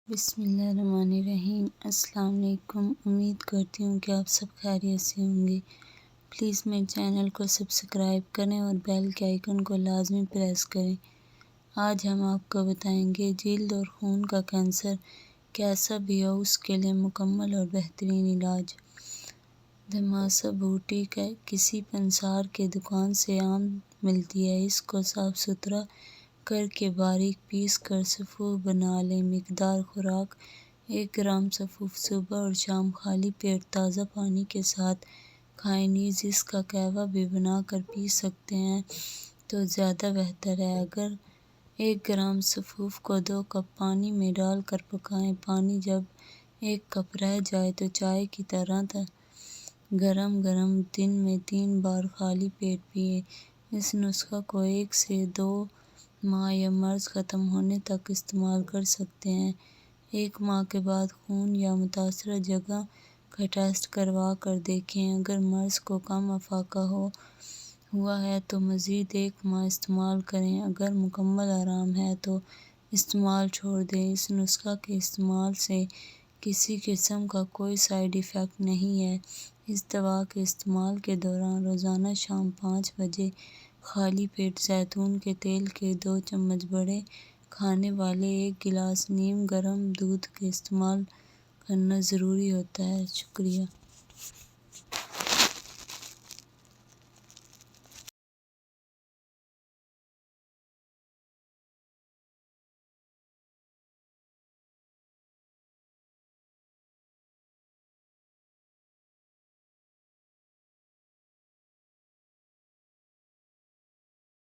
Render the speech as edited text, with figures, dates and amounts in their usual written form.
بسم اللہ الرحمن الرحیم۔ السلام علیکم۔ امید کرتی ہوں کہ آپ سب خیریت سے ہوں گے۔ پلیز میرے چینل کو سبسکرائب کریں اور بیل کے آئیکن کو لازمی پریس کریں۔ آج ہم آپ کو بتائیں گے جلد اور خون کا کینسر کیسا بھی ہو اس کے لیے مکمل اور بہترین علاج۔ دھماسا بوٹی کسی پنسار کے دکان سے عام ملتی ہے۔ اس کو صاف ستھرا کر کے باریک پیس کر سفوف بنا لیں۔ مقدار خوراک 1 گرام سفوف صبح اور شام خالی پیٹ تازہ پانی کے ساتھ کھائیں۔ نیز اس کا قہوہ بھی بنا کر پی سکتے ہیں تو زیادہ بہتر ہے۔ اگر 1 گرام سفوف کو 2 کپ پانی میں ڈال کر پکائیں۔ پانی جب 1 کپ رہ جائے تو چائے کی طرح گرم گرم دن میں 3 بار خالی پیٹ پئیں۔ اس نسخے کو 1 سے 2 ماہ یا مرض ختم ہونے تک استعمال کر سکتے ہیں۔ 1 ماہ کے بعد خون یا متاثرہ جگہ کا ٹیسٹ کروا کر دیکھیں۔ اگر مرض کو کم افاقہ ہوا ہے تو مزید 1 ماہ استعمال کریں۔ اگر مکمل آرام ہے تو استعمال چھوڑ دیں۔ اس نسخے کے استعمال سے کسی قسم کا کوئی سائیڈ ایفیکٹ نہیں ہے۔ اس دوا کے استعمال کے دوران روزانہ شام 5 بجے خالی پیٹ زیتون کے تیل کے 2 چمچ بڑے کھانے والے 1 گلاس نیم گرم دودھ کا استعمال کرنا ضروری ہوتا ہے۔ شکریہ۔